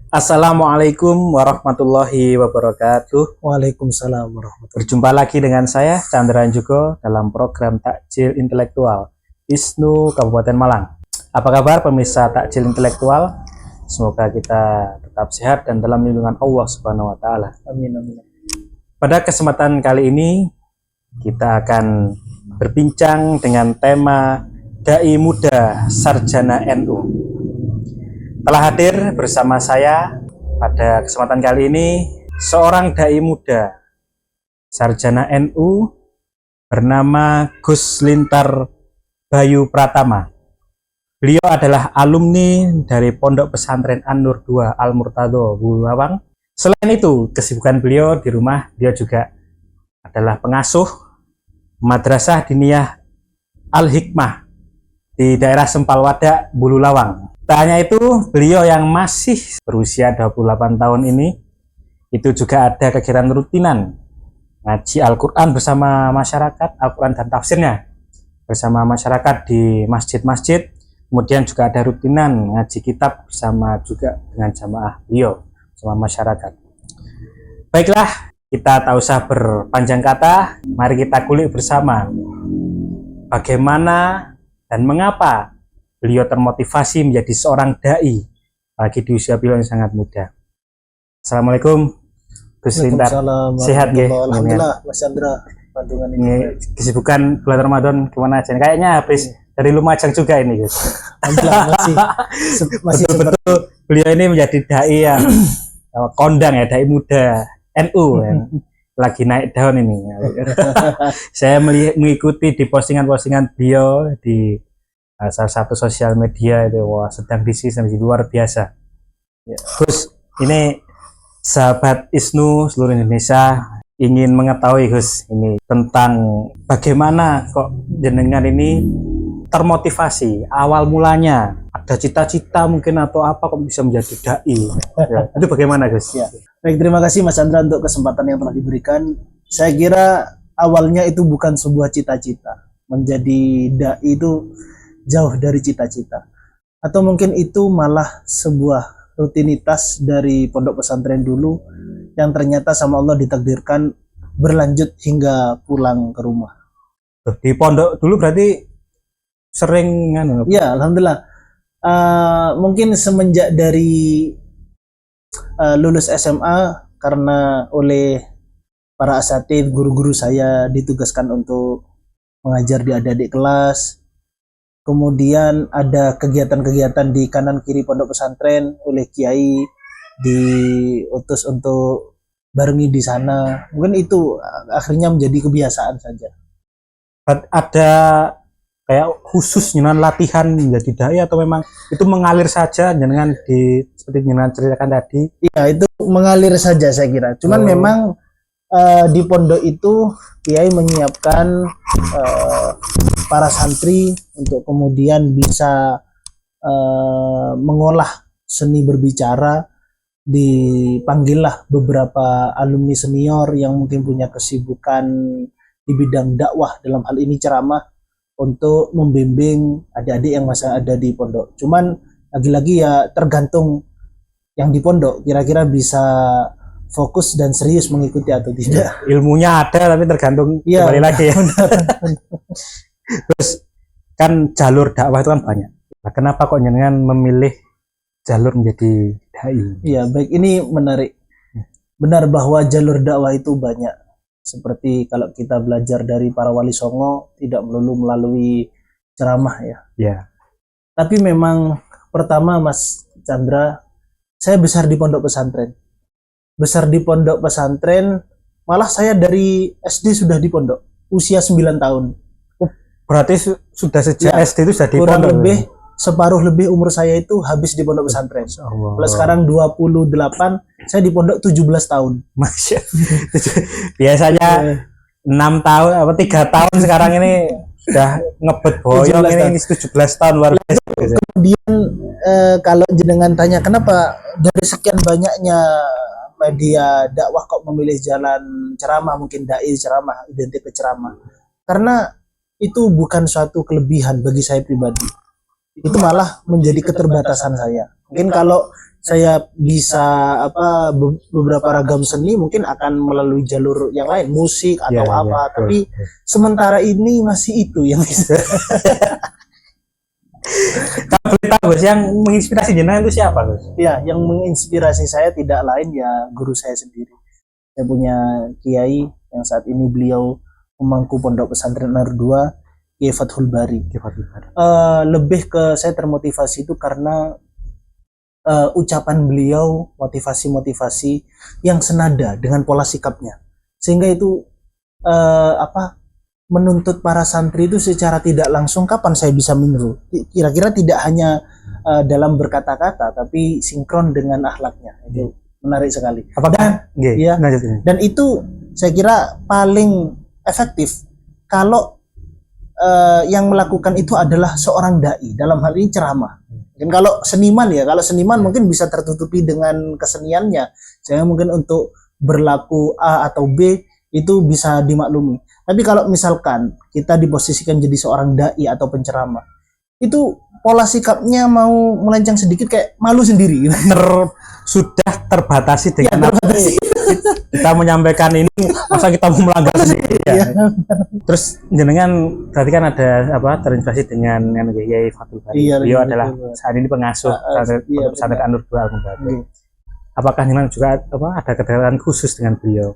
Assalamualaikum warahmatullahi wabarakatuh. Waalaikumsalam warahmatullahi. Berjumpa lagi dengan saya Chandra Jugo dalam program Takjil Intelektual ISNU Kabupaten Malang. Apa kabar pemirsa Takjil Intelektual? Semoga kita tetap sehat dan dalam lindungan Allah Subhanahu wa taala. Amin amin. Pada kesempatan kali ini kita akan berbincang dengan tema Dai Muda Sarjana NU. Telah hadir bersama saya pada kesempatan kali ini seorang dai muda sarjana NU bernama Gus Lintar Bayu Pratama. Beliau adalah alumni dari Pondok Pesantren An-Nur 2 Al-Murtado Bulawang. Selain itu, kesibukan beliau di rumah, dia juga adalah pengasuh Madrasah Diniyah Al-Hikmah di daerah Sempalwadak, Bululawang. Tak hanya itu, beliau yang masih berusia 28 tahun ini, itu juga ada kegiatan rutinan ngaji Al-Quran bersama masyarakat, Al-Quran dan tafsirnya bersama masyarakat di masjid-masjid. Kemudian juga ada rutinan ngaji kitab bersama juga dengan jamaah beliau, sama masyarakat. Baiklah, kita tak usah berpanjang kata, mari kita kulik bersama bagaimana dan mengapa beliau termotivasi menjadi seorang dai lagi di usia beliau yang sangat muda. Assalamualaikum Gus Lintar. Sehat nggih? Alhamdulillah Mas Chandra. Pantungan ini kesibukan bulan Ramadan gimana aja? Kayaknya habis dari Lumajang juga ini Gus. Alhamdulillah masih betul-betul beliau ini menjadi dai yang kondang ya, dai muda NU yang lagi naik daun ini. Saya mengikuti di postingan-postingan beliau di salah satu sosial media itu, wah sedang luar biasa. Ya. Gus, ini sahabat ISNU seluruh Indonesia ingin mengetahui Gus ini tentang bagaimana kok jenengan ini termotivasi, awal mulanya ada cita-cita mungkin atau apa kok bisa menjadi dai. Ya, itu bagaimana Gus? Ya. Baik, terima kasih Mas Chandra untuk kesempatan yang telah diberikan. Saya kira awalnya itu bukan sebuah cita-cita. Menjadi dai itu jauh dari cita-cita, atau mungkin itu malah sebuah rutinitas dari pondok pesantren dulu yang ternyata sama Allah ditakdirkan berlanjut hingga pulang ke rumah. Di pondok dulu berarti sering kan? Ya, alhamdulillah. Mungkin semenjak dari lulus SMA, karena oleh para asatidz, guru-guru saya ditugaskan untuk mengajar di adik-adik kelas. Kemudian ada kegiatan-kegiatan di kanan kiri pondok pesantren oleh kiai, diutus untuk barengi di sana. Mungkin itu akhirnya menjadi kebiasaan saja. Ada kayak khusus jenengan latihan menjadi dai atau memang itu mengalir saja jenengan seperti jenengan ceritakan tadi? Iya, itu mengalir saja saya kira. Cuman memang di pondok itu kiai menyiapkan para santri untuk kemudian bisa mengolah seni berbicara. Dipanggillah beberapa alumni senior yang mungkin punya kesibukan di bidang dakwah, dalam hal ini ceramah, untuk membimbing adik-adik yang masih ada di pondok. Cuman lagi-lagi ya tergantung yang di pondok kira-kira bisa fokus dan serius mengikuti atau tidak. Ilmunya ada tapi tergantung ya, kembali lagi ya. Terus kan jalur dakwah itu kan banyak. Nah, kenapa kok jenengan memilih jalur menjadi dai? Iya, baik, ini menarik. Benar bahwa jalur dakwah itu banyak. Seperti kalau kita belajar dari para wali songo, tidak melulu melalui ceramah ya. Ya. Tapi memang pertama Mas Chandra, saya besar di pondok pesantren. Besar di pondok pesantren, malah saya dari SD sudah di pondok, usia 9 tahun. Berarti sudah sejak ya, SD itu sudah di kurang pondok? Lebih, separuh lebih umur saya itu habis di pondok pesantren. Kalau sekarang 28, saya di pondok 17 tahun. Masya. Biasanya 6 tahun, 3 tahun sekarang ini sudah ngebet boyong, ini 17 tahun luar biasa. Kemudian kalau jenengan tanya kenapa dari sekian banyaknya media dakwah kok memilih jalan ceramah, mungkin dai ceramah, identik ke ceramah, karena itu bukan suatu kelebihan bagi saya pribadi, itu malah menjadi keterbatasan saya. Mungkin kalau saya bisa beberapa ragam seni mungkin akan melalui jalur yang lain, musik atau apa. Tapi sementara ini masih itu yang bisa. Kalau boleh tahu Gus, yang menginspirasi jenengan itu siapa Gus? Ya, yang menginspirasi saya tidak lain ya guru saya sendiri. Saya punya kiai yang saat ini beliau pemangku Pondok Pesantren Nur 2, Kiai Fathul Bari. Lebih ke saya termotivasi itu karena ucapan beliau, motivasi-motivasi yang senada dengan pola sikapnya, sehingga itu menuntut para santri itu secara tidak langsung kapan saya bisa meniru. Kira-kira tidak hanya dalam berkata-kata, tapi sinkron dengan akhlaknya. Itu menarik sekali. Dan itu saya kira paling efektif kalau yang melakukan itu adalah seorang dai, dalam hal ini ceramah. Dan kalau seniman mungkin bisa tertutupi dengan keseniannya, sehingga mungkin untuk berlaku A atau B itu bisa dimaklumi. Tapi kalau misalkan kita diposisikan jadi seorang dai atau penceramah, itu pola sikapnya mau melenceng sedikit, kayak malu sendiri. Sudah terbatasi dengan kita menyampaikan ini, masa kita mau melanggar sendiri ya. Terus jenengan berarti kan ada terinspirasi dengan Kiai Fathul Bari. Beliau adalah saat ini pengasuh pesantren An-Nur 2 Al-Mubarak. Apakah jenengan juga ada kedekatan khusus dengan beliau?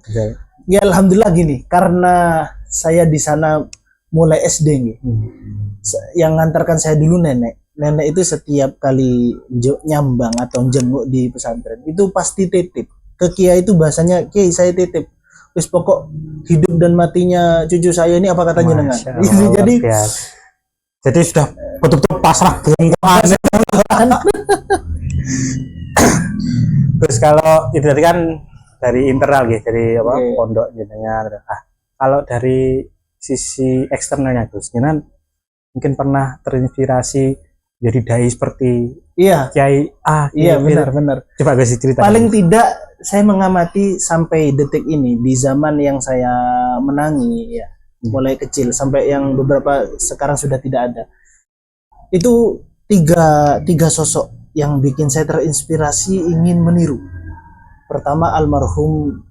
Ya alhamdulillah gini, karena saya di sana mulai SD nih. Yang ngantarkan saya dulu nenek itu setiap kali nyambang atau jenguk di pesantren itu pasti titip ke kiai. Itu bahasanya, Kiai saya titip wis pokok hidup dan matinya cucu saya ini apa kata jenengan. Jadi sudah betul-betul pasrah bongkahan. Terus kalau itu tadi kan dari internal gitu, dari pondok jenengan. Kalau dari sisi eksternalnya Gus, jenengan mungkin pernah terinspirasi jadi dai seperti Kiai A. Iya benar. Coba Gus cerita. Paling tidak saya mengamati sampai detik ini, di zaman yang saya menangi ya, mulai kecil sampai yang beberapa sekarang sudah tidak ada. Itu tiga sosok yang bikin saya terinspirasi ingin meniru. Pertama almarhum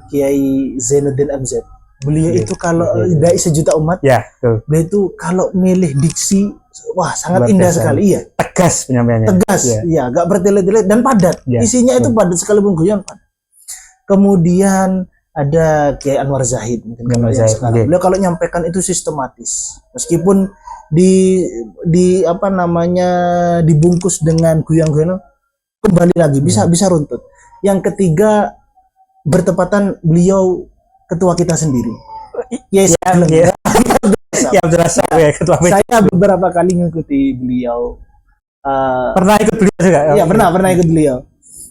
Kiai Zainuddin MZ. Beliau itu kalau dai sejuta umat, beliau itu kalau milih diksi, wah sangat indah sekali. Iya, tegas penyampaiannya. Tegas, iya, gak bertele-tele dan padat. Isinya itu padat sekalipun guyon padat. Kemudian ada Kiai Anwar Zahid, beliau kalau nyampaikan itu sistematis, meskipun dibungkus dengan guyon-guyon, kembali lagi bisa runtut. Yang ketiga bertepatan beliau ketua kita sendiri. Saya beberapa kali mengikuti beliau. Pernah ikut beliau juga? Iya, pernah ikut beliau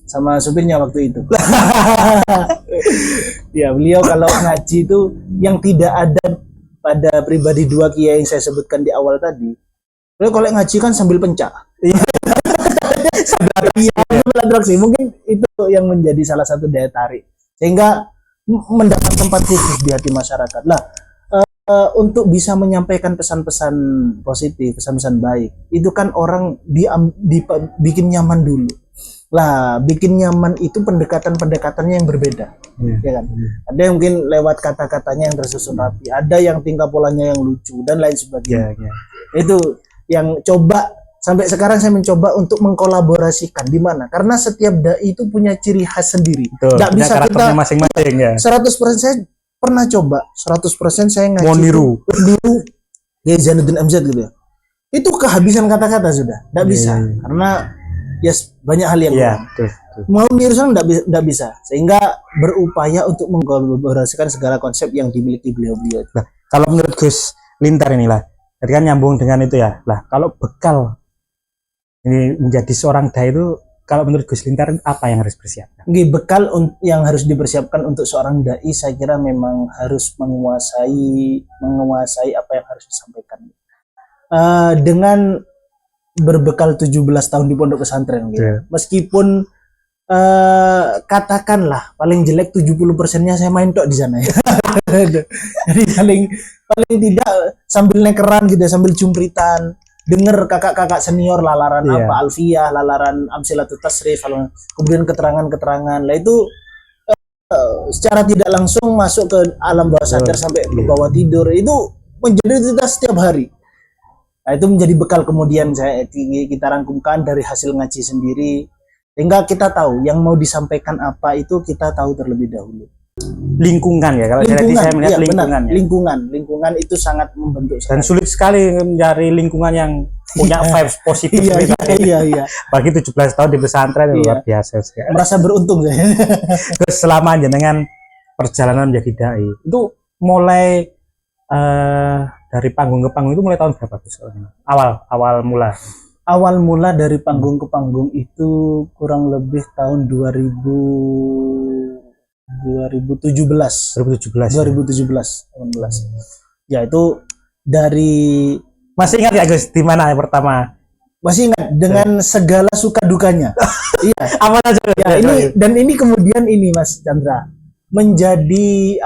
sama supirnya waktu itu. Ya, beliau kalau ngaji itu yang tidak ada pada pribadi dua kiai yang saya sebutkan di awal tadi. Beliau kalau ngaji kan sambil pencak. Sambil atraksi. Mungkin itu yang menjadi salah satu daya tarik, sehingga mendapat tempat khusus di hati masyarakat. Untuk bisa menyampaikan pesan-pesan positif, pesan-pesan baik, itu kan orang bikin nyaman dulu. Bikin nyaman itu pendekatannya yang berbeda, ya kan? Ada yang mungkin lewat kata-katanya yang tersusun rapi, ada yang tingkah polanya yang lucu dan lain sebagainya. Itu yang sampai sekarang saya mencoba untuk mengkolaborasikan. Di mana? Karena setiap dai itu punya ciri khas sendiri. Tidak bisa kita masing-masing ya. 100% saya pernah coba, 100% saya ngaji niru ya Zainuddin MZ gitu ya. Itu kehabisan kata-kata sudah. Tidak bisa. Karena banyak hal yang mau niru sana tidak bisa. Sehingga berupaya untuk mengkolaborasikan segala konsep yang dimiliki beliau-beliau. Kalau menurut Gus Lintar inilah, jadi kan nyambung dengan itu ya. Kalau bekal ini menjadi seorang dai itu, kalau menurut Gus Lintar apa yang harus dipersiapkan? Bekal yang harus dipersiapkan untuk seorang dai, saya kira memang harus menguasai apa yang harus disampaikan. Dengan berbekal 17 tahun di pondok pesantren gitu. Meskipun katakanlah paling jelek 70%-nya saya main tok di sana ya. Jadi paling tidak sambil nekeran gitu, sambil jumpritan denger kakak-kakak senior lalaran Iya. apa Alfiyah, lalaran Amsilatut Tasrif, kemudian keterangan-keterangan. Lah itu secara tidak langsung masuk ke alam bawah sadar sampai ke bawah tidur, itu menjadi rutinitas setiap hari. Nah, itu menjadi bekal kemudian kita rangkumkan dari hasil ngaji sendiri, sehingga kita tahu yang mau disampaikan apa itu kita tahu terlebih dahulu. Lingkungan ya, kalau tadi saya melihat iya, lingkungan benar. ya. Lingkungan itu sangat membentuk Dan sekali. sulit sekali mencari lingkungan yang punya vibes positif. Iya. Bagi 17 tahun di pesantren Iya. luar biasa sekali. Merasa beruntung saya. Terus selama jenengan perjalanan menjadi dai itu mulai dari panggung ke panggung itu mulai tahun berapa Gus? Awal mula. Awal mula dari panggung ke panggung itu kurang lebih tahun 2017. 2017. 18. Ya itu dari Masih ingat ya Gus di mana yang pertama? masih ingat dengan segala suka dukanya. Iya. Apa aja? Ya, ini kemudian ini Mas Chandra menjadi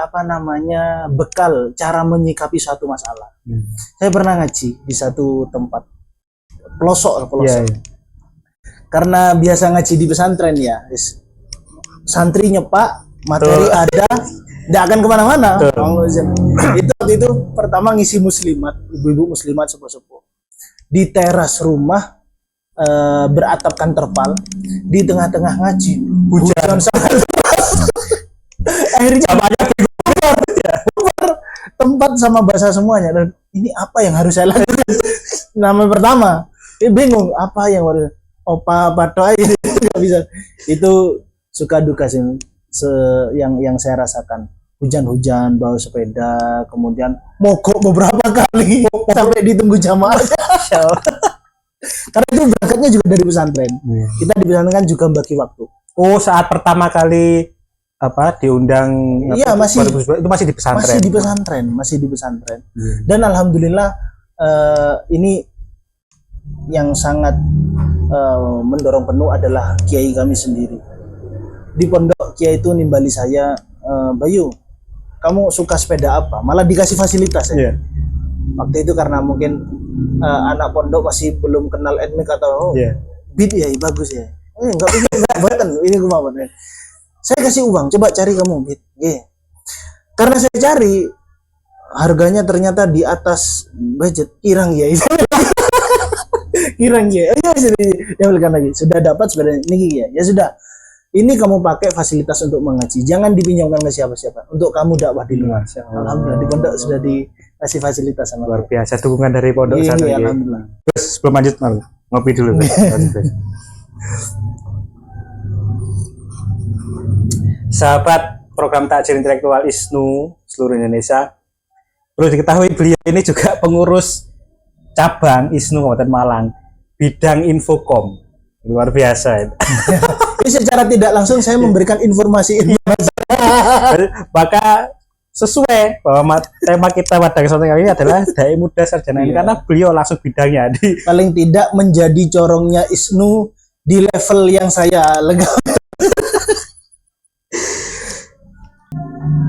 bekal cara menyikapi suatu masalah. Saya pernah ngaji di satu tempat pelosok. Iya. Karena biasa ngaji di pesantren ya, santri nyepak, materi ada, tidak akan kemana-mana. Waktu itu pertama ngisi muslimat, ibu-ibu muslimat sepuh-sepuh di teras rumah, beratapkan terpal, di tengah-tengah ngaji hujan sangat deras. Akhirnya bubar tempat sama bahasa semuanya, dan ini apa yang harus saya lakukan? Nama pertama bingung apa yang harus opa doa nggak bisa. Itu suka duka sih yang saya rasakan. Hujan-hujan, bawa sepeda, kemudian mogok beberapa kali sampai ditunggu jamaah. Karena itu berangkatnya juga dari pesantren. Kita di pesantren kan juga bagi waktu. Oh, saat pertama kali diundang Iya, masih 2011, itu masih di pesantren. Masih di pesantren. Dan alhamdulillah ini yang sangat mendorong penuh adalah kiai kami sendiri. Di pondok kiai itu nimbali saya, Bayu, kamu suka sepeda apa? Malah dikasih fasilitas ya. Waktu itu karena mungkin anak pondok masih belum kenal etnik atau beat ya, bagus ya. Enggak ini gue mau. Saya kasih uang, coba cari kamu beat. Karena saya cari, harganya ternyata di atas budget, kirang ya. Kirang ya. Ya belikan lagi. Sudah dapat sepeda ini ya. Ya sudah. Ini kamu pakai fasilitas untuk mengaji. Jangan dipinjamkan ke siapa-siapa. Untuk kamu dakwah di luar. Alhamdulillah di pondok sudah dikasih fasilitas sama luar biasa dukungan dari pondok sana. Iya, alhamdulillah. Terus sebelum lanjut ngopi dulu. Sahabat program Takjil Intelektual ISNU seluruh Indonesia, perlu diketahui beliau ini juga pengurus cabang ISNU Kabupaten Malang, bidang Infokom. Luar biasa. Jadi secara tidak langsung saya memberikan informasi. Maka sesuai bahwa tema kita pada kesempatan kali ini adalah Dai Muda Sarjana ini karena beliau langsung bidangnya di paling tidak menjadi corongnya ISNU di level yang saya lega.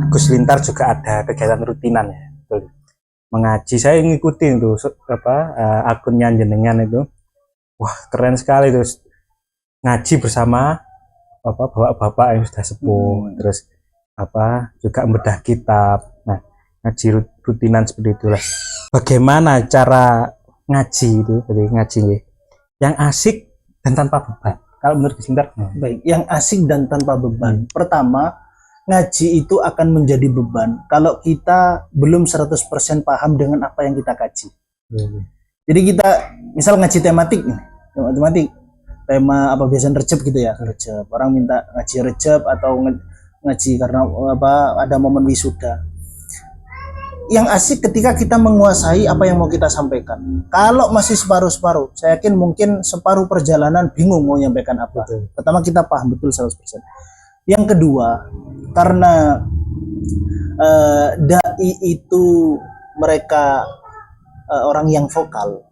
Gus Lintar juga ada kegiatan rutinan ya, mengaji. Saya ngikutin tuh akunnya jenengan itu, wah keren sekali terus ngaji bersama bapak-bapak yang sudah sepuh, terus juga membedah kitab. Nah, ngaji rutinan seperti itulah. Bagaimana cara ngaji itu, jadi ngaji yang asik dan tanpa beban? Kalau menurut Gus Lintar, baik, yang asik dan tanpa beban. Pertama, ngaji itu akan menjadi beban kalau kita belum 100% paham dengan apa yang kita kaji. Jadi kita misal ngaji tematik, tema apa biasanya Rejab gitu ya, Rejab. Orang minta ngaji Rejab atau ngaji karena ada momen wisuda. Yang asik ketika kita menguasai apa yang mau kita sampaikan. Kalau masih separuh-separuh, saya yakin mungkin separuh perjalanan bingung mau nyampaikan apa. Pertama kita paham betul 100%. Yang kedua, karena dai itu mereka orang yang vokal,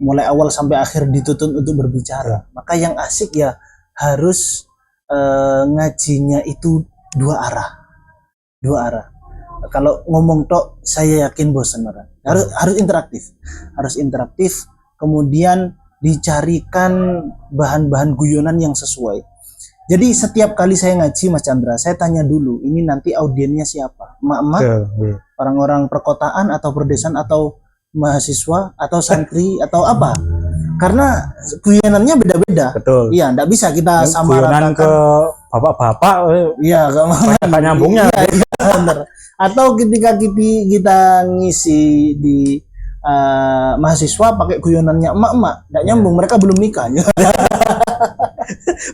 mulai awal sampai akhir dituntut untuk berbicara, maka yang asik ya harus ngajinya itu dua arah. Kalau ngomong tok saya yakin bosan orang. Harus interaktif, kemudian dicarikan bahan-bahan guyonan yang sesuai. Jadi setiap kali saya ngaji Mas Chandra, saya tanya dulu, ini nanti audiennya siapa? Emak-emak, orang-orang perkotaan atau perdesaan atau mahasiswa atau santri atau apa? Karena guyonannya beda-beda. Betul. Iya, enggak bisa kita samaratakan ke bapak-bapak. Iya, banyak nyambungnya. Iya, benar. Atau ketika kita ngisi di mahasiswa pakai guyonannya emak-emak, enggak nyambung, mereka belum nikah.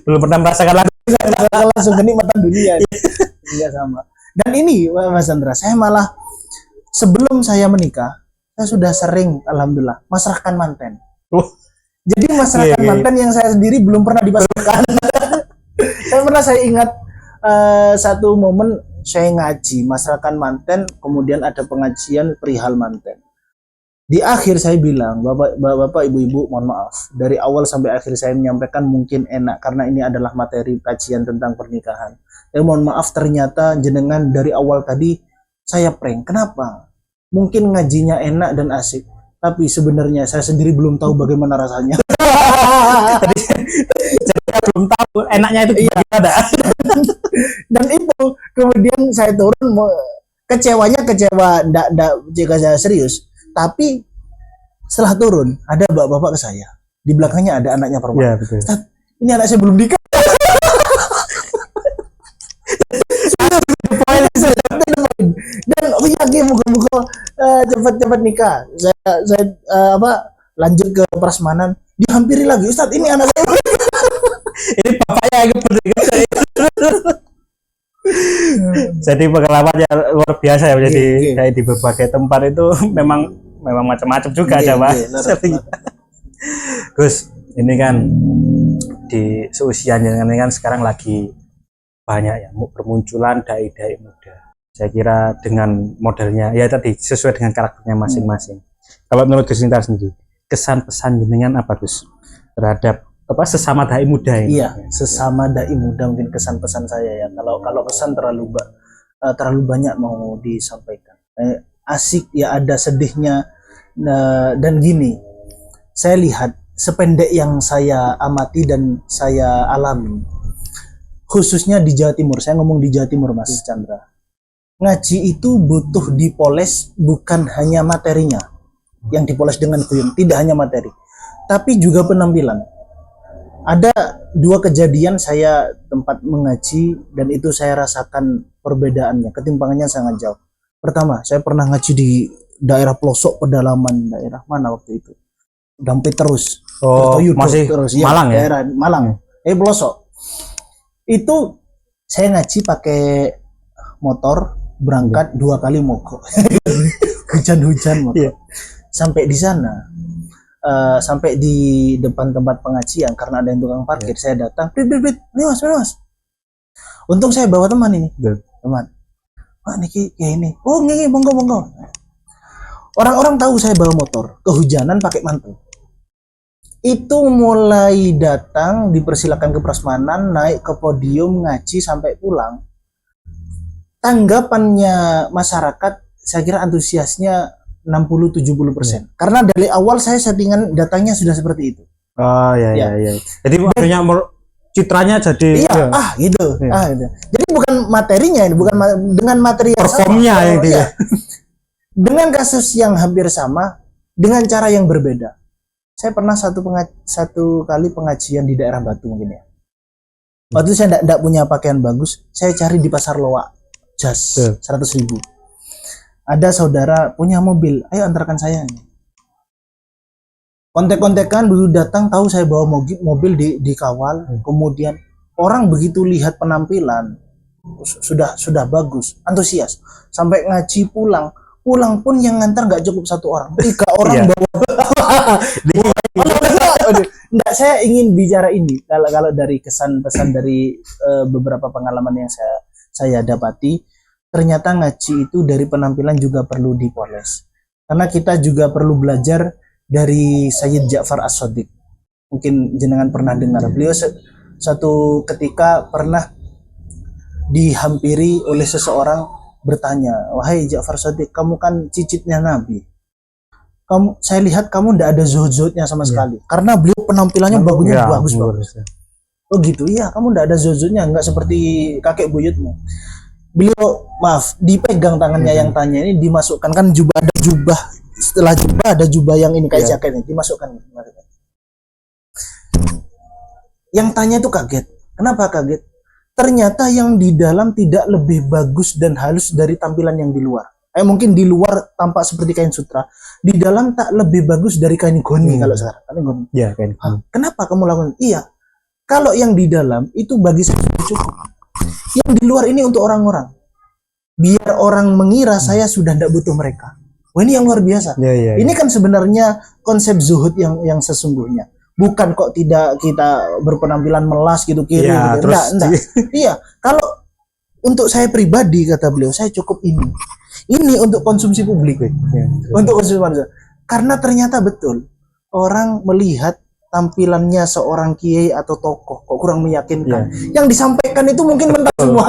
Belum pernah merasakan langsung kenikmatan dunia. Enggak sama. Dan ini Mas Chandra, saya malah sebelum saya menikah, saya sudah sering alhamdulillah masrahkan manten. Jadi masrahkan manten yang saya sendiri belum pernah dipasrahkan. saya ingat satu momen saya ngaji masrahkan manten, kemudian ada pengajian perihal manten. Di akhir saya bilang, bapak, ibu-ibu, mohon maaf. Dari awal sampai akhir saya menyampaikan mungkin enak karena ini adalah materi kajian tentang pernikahan. Tapi mohon maaf ternyata jenengan dari awal tadi saya prank. Kenapa? Mungkin ngajinya enak dan asik, tapi sebenarnya saya sendiri belum tahu bagaimana rasanya. Saya belum tahu enaknya itu gimana. Dan itu kemudian saya turun, kecewa, ndak jika saya serius. Tapi setelah turun ada bapak-bapak ke saya, di belakangnya ada anaknya perempuan. Ya, betul. Ini anak saya belum nikah. Dan yakin muka-muka cepat-cepat nikah. Saya lanjut ke prasmanan, dihampiri lagi, Ustadz ini anak saya. Ini bapaknya yang jadi pengalamannya luar biasa ya. Jadi kayak di berbagai tempat itu memang macam-macam juga aja Pak. Gus, ini kan di seusia jenengan ini kan sekarang lagi banyak ya bermunculan dai-dai muda. Saya kira dengan modelnya ya tadi sesuai dengan karakternya masing-masing. Kalau menurut Gus Nintar sendiri, kesan pesan jenengan apa Gus terhadap sesama dai muda ini? Iya, sesama dai muda mungkin kesan pesan saya ya. Kalau kesan terlalu banyak mau disampaikan. Asik ya, ada sedihnya. Dan gini, saya lihat sependek yang saya amati dan saya alami, khususnya di Jawa Timur. Saya ngomong di Jawa Timur Mas Chandra. Ngaji itu butuh dipoles, bukan hanya materinya yang dipoles dengan kuyun, tidak hanya materi, tapi juga penampilan. Ada dua kejadian saya tempat mengaji dan itu saya rasakan perbedaannya, ketimpangannya sangat jauh. Pertama, saya pernah ngaji di daerah pelosok pedalaman, daerah mana waktu itu? Dampit terus. Masih terus, Malang ya? Daerah Malang. Pelosok. Itu saya ngaji pakai motor, berangkat 2 kali mogok. Hujan-hujan motor. Sampai di sana. Sampai di depan tempat pengajian karena ada yang tukang parkir, saya datang, "Brit, ini mas. Untung saya bawa teman ini, teman. Wah, niki kayak ini. Oh, nggih, monggo. Orang-orang tahu saya bawa motor, kehujanan pakai mantel. Itu mulai datang, dipersilakan ke prasmanan, naik ke podium, ngaji sampai pulang. Tanggapannya masyarakat, saya kira antusiasnya 60-70%. Karena dari awal saya settingan datangnya sudah seperti itu. Oh ya. Jadi maksudnya citranya jadi gitu. Gitu. Jadi bukan materinya, bukan dengan materi performnya yang dia. Dengan kasus yang hampir sama, dengan cara yang berbeda. Saya pernah satu kali pengajian di daerah Batu mungkin ya. Waktu itu saya tidak punya pakaian bagus, saya cari di pasar Loak, jas 100.000. Ada saudara punya mobil, ayo antarkan saya. Kontek-kontekan dulu datang, tahu saya bawa mobil dikawal. Kemudian orang begitu lihat penampilan sudah bagus, antusias. Sampai ngaji pulang pun yang ngantar nggak cukup 1 orang, 3 orang bawa. Enggak, saya ingin bicara ini kalau dari kesan pesan dari beberapa pengalaman yang saya dapati, ternyata ngaji itu dari penampilan juga perlu dipoles. Karena kita juga perlu belajar dari Sayyid Ja'far As-Shadiq. Mungkin jenengan pernah dengar. Beliau satu ketika pernah dihampiri oleh seseorang bertanya, wahai Ja'far Shadiq, kamu kan cicitnya Nabi. Saya lihat kamu tidak ada zuhud-zuhudnya sama sekali. Karena beliau penampilannya bagus. Oh gitu, iya kamu tidak ada zuhud-zuhudnya, nggak seperti kakek buyutmu. Beliau, maaf, dipegang tangannya yang tanya ini, dimasukkan kan ada jubah. Setelah jubah ada jubah yang ini kayak jaket ini, dimasukkan. Yang tanya itu kaget. Kenapa kaget? Ternyata yang di dalam tidak lebih bagus dan halus dari tampilan yang di luar. Mungkin di luar tampak seperti kain sutra, di dalam tak lebih bagus dari kain goni kalau sekarang. Kain goni. Ya, kain goni. Kenapa kamu lakukan? Iya. Kalau yang di dalam itu bagi saya cukup. Yang di luar ini untuk orang-orang. Biar orang mengira saya sudah tidak butuh mereka. Wah, ini yang luar biasa. Ini kan sebenarnya konsep zuhud yang sesungguhnya. Bukan kok tidak kita berpenampilan melas gitu kiri gitu. Enggak. Iya, kalau untuk saya pribadi kata beliau, saya cukup ini. Ini untuk konsumsi publik, untuk konsumsi manusia. Karena ternyata betul orang melihat tampilannya seorang kiai atau tokoh kok kurang meyakinkan. Yang disampaikan itu mungkin mentah semua.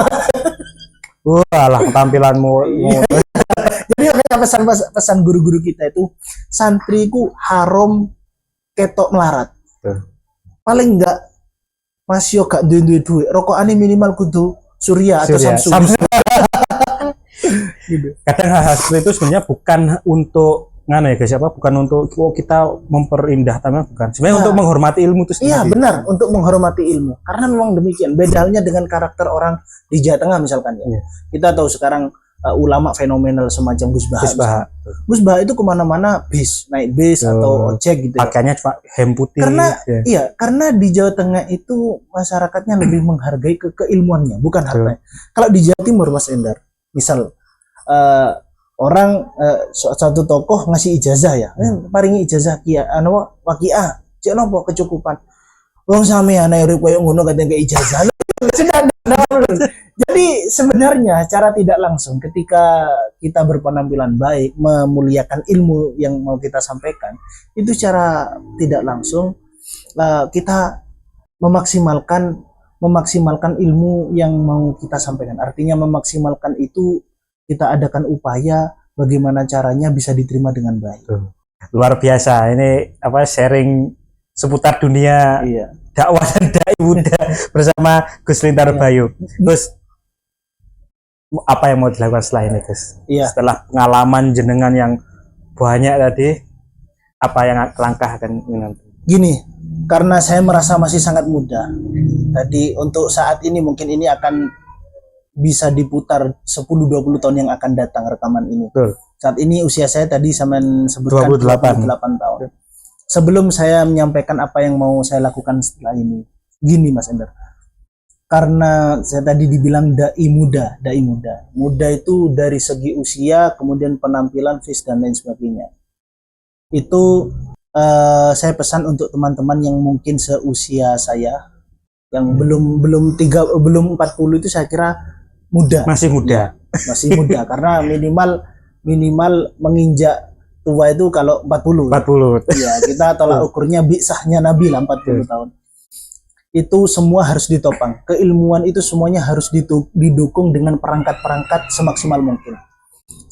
Walah, tampilanmu. Jadi pesan guru-guru kita itu, santriku haram ketok melarat. Paling enggak masih gak duit rokokane minimal kudu Surya atau Samsung. Gitu. Kadang hal-hal seperti itu sebenarnya bukan untuk bukan untuk kita memperindah tampilan, bukan. Sebenarnya untuk menghormati ilmu itu sendiri. Iya, benar, untuk menghormati ilmu. Karena memang demikian. Beda halnya dengan karakter orang di Jawa Tengah misalkan ya. Kita tahu sekarang ulama fenomenal semacam Gus Baha. Gus Baha itu kemana-mana naik bis atau ojek gitu. Pakaiannya cuma hem putih. Karena di Jawa Tengah itu masyarakatnya lebih menghargai keilmuannya, bukan hartanya. Kalau di Jawa Timur, Mas Endar, misal orang satu tokoh ngasih ijazah ya, paringi ijazah waqiah, cek nopo kecukupan. Wong sampeyan urip koyo ngono kadang ke ijazah. Jadi sebenarnya cara tidak langsung ketika kita berpenampilan baik, memuliakan ilmu yang mau kita sampaikan, itu cara tidak langsung kita memaksimalkan ilmu yang mau kita sampaikan. Artinya memaksimalkan itu kita adakan upaya bagaimana caranya bisa diterima dengan baik. Luar biasa, ini sharing seputar dunia dakwah dan dai muda bersama Gus Lintar Bayu. Gus, apa yang mau dilakukan setelah ini, Gus? Setelah pengalaman jenengan yang banyak tadi, apa yang langkah akan nanti? Gini, karena saya merasa masih sangat muda. Tadi untuk saat ini mungkin ini akan bisa diputar 10-20 tahun yang akan datang rekaman ini. Saat ini usia saya tadi sampean sebutkan 28 tahun. Sebelum saya menyampaikan apa yang mau saya lakukan setelah ini, gini Mas Ender. Karena saya tadi dibilang dai muda. Muda itu dari segi usia, kemudian penampilan, fisik dan lain sebagainya. Itu saya pesan untuk teman-teman yang mungkin seusia saya, yang belum 40 itu saya kira muda. Masih muda. Masih muda karena minimal menginjak tua itu kalau 40. Ya, kita tolak ukurnya bi'sahnya Nabi lah 40 tahun. Itu semua harus ditopang. Keilmuan itu semuanya harus didukung dengan perangkat-perangkat semaksimal mungkin.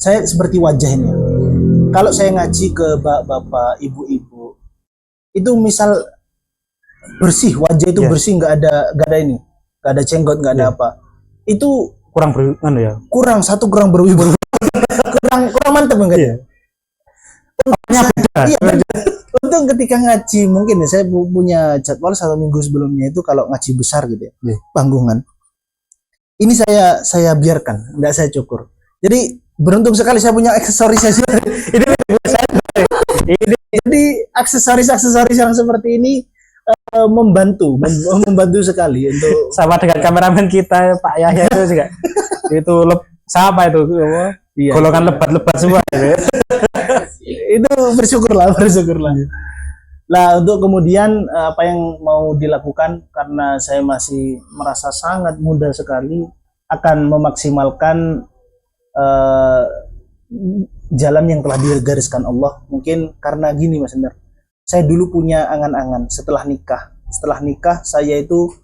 Saya seperti wajah ini. Kalau saya ngaji ke bapak-bapak, ibu-ibu, itu misal bersih, wajah itu bersih, nggak ada jenggot, nggak ada apa. Itu kurang berwibawa. kurang mantap enggak ya? Untung ketika ngaji mungkin ya, saya punya jadwal 1 minggu sebelumnya itu kalau ngaji besar gitu ya, panggungan. Ini saya biarkan, enggak saya cukur. Jadi beruntung sekali saya punya aksesoris Jadi aksesoris yang seperti ini membantu sekali untuk sama dengan kameramen kita Pak Yahya itu juga. Itu siapa itu? Golongan lebat-lebat semua. Itu bersyukurlah. Lah untuk kemudian apa yang mau dilakukan, karena saya masih merasa sangat muda sekali, akan memaksimalkan jalan yang telah digariskan Allah. Mungkin karena gini Mas Ender, saya dulu punya angan-angan setelah nikah saya itu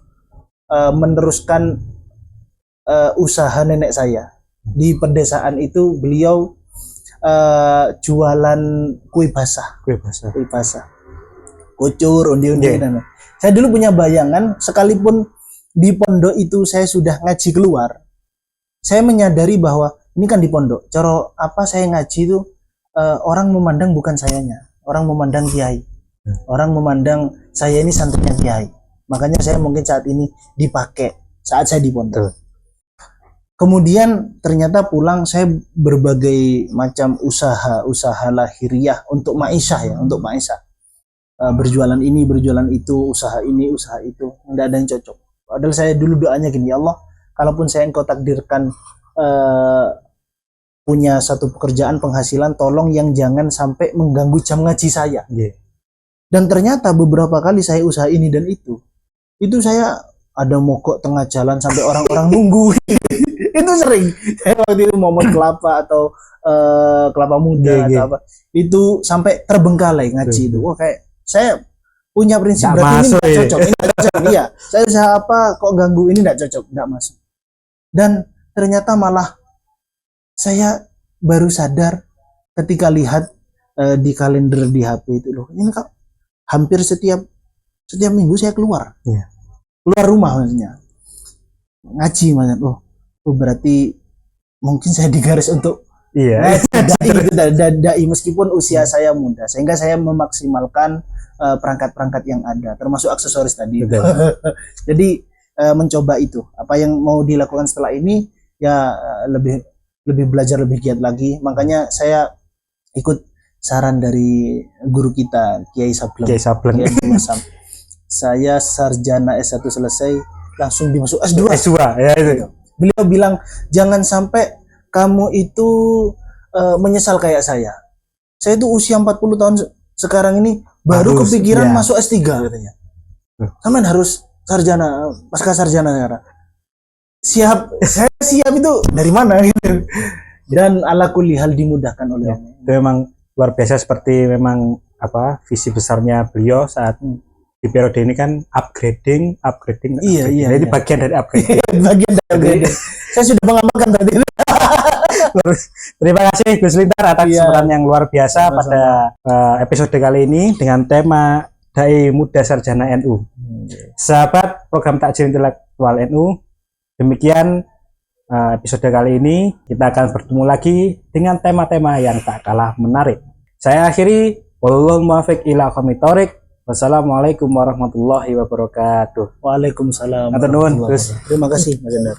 meneruskan usaha nenek saya. Di pedesaan itu beliau jualan kue basah, Kue basah. kucur, undi-undi. Yeah. Saya dulu punya bayangan, sekalipun di pondok itu saya sudah ngaji keluar, saya menyadari bahwa ini kan di pondok, cara apa saya ngaji itu orang memandang bukan sayanya, orang memandang kiai, orang memandang saya ini santrinya kiai. Makanya saya mungkin saat ini dipakai saat saya di pondok. Kemudian ternyata pulang saya berbagai macam usaha lahiriah untuk ma'isyah ya, untuk ma'isyah. Berjualan ini, berjualan itu, usaha ini, usaha itu, tidak ada yang cocok. Padahal saya dulu doanya gini, ya Allah, kalaupun saya engkau takdirkan punya satu pekerjaan penghasilan, tolong yang jangan sampai mengganggu jam ngaji saya. Yeah. Dan ternyata beberapa kali saya usaha ini dan itu saya ada mogok tengah jalan sampai orang-orang nunggu. Itu sering. Saya waktu itu momot kelapa atau kelapa muda atau apa, itu sampai terbengkalai ngaji itu. Wah, kayak saya punya prinsip Nggak berarti masuk, ini nggak cocok, ini nggak cocok. Iya, saya usaha apa kok ganggu ini nggak cocok, nggak masuk. Dan ternyata malah saya baru sadar ketika lihat di kalender di HP itu, loh ini kok hampir setiap minggu saya keluar, keluar rumah maksudnya ngaji maksudnya. Oh berarti mungkin saya digaris untuk dai meskipun usia saya muda, sehingga saya memaksimalkan perangkat-perangkat yang ada, termasuk aksesoris tadi. Jadi mencoba itu, apa yang mau dilakukan setelah ini ya lebih belajar lebih giat lagi. Makanya saya ikut saran dari guru kita Kiai Sableng. Saya sarjana S1 selesai langsung dimasuk S2. Ya itu. Beliau bilang jangan sampai kamu itu menyesal kayak saya. Saya itu usia 40 tahun sekarang ini baru kepikiran masuk S3 katanya. Kamu harus sarjana, pasca sarjana sekarang. Siap, saya siap itu dari mana gitu. Dan ala kulli hal dimudahkan oleh Allah. Itu memang luar biasa, seperti memang apa visi besarnya beliau saat di periode ini kan upgrading. Iya. Jadi bagian dari upgrading. Saya sudah mengamalkan tadi. Terima kasih Gus Lintar atas kesempatan yang luar biasa pada episode kali ini dengan tema Dai Muda Sarjana NU. Sahabat program Takjil Intelektual NU, demikian episode kali ini. Kita akan bertemu lagi dengan tema-tema yang tak kalah menarik. Saya akhiri, wallahul muwaffiq ila aqwamit thoriq. Wassalamualaikum warahmatullahi wabarakatuh. Waalaikumsalam. Terima kasih, Mas Endar.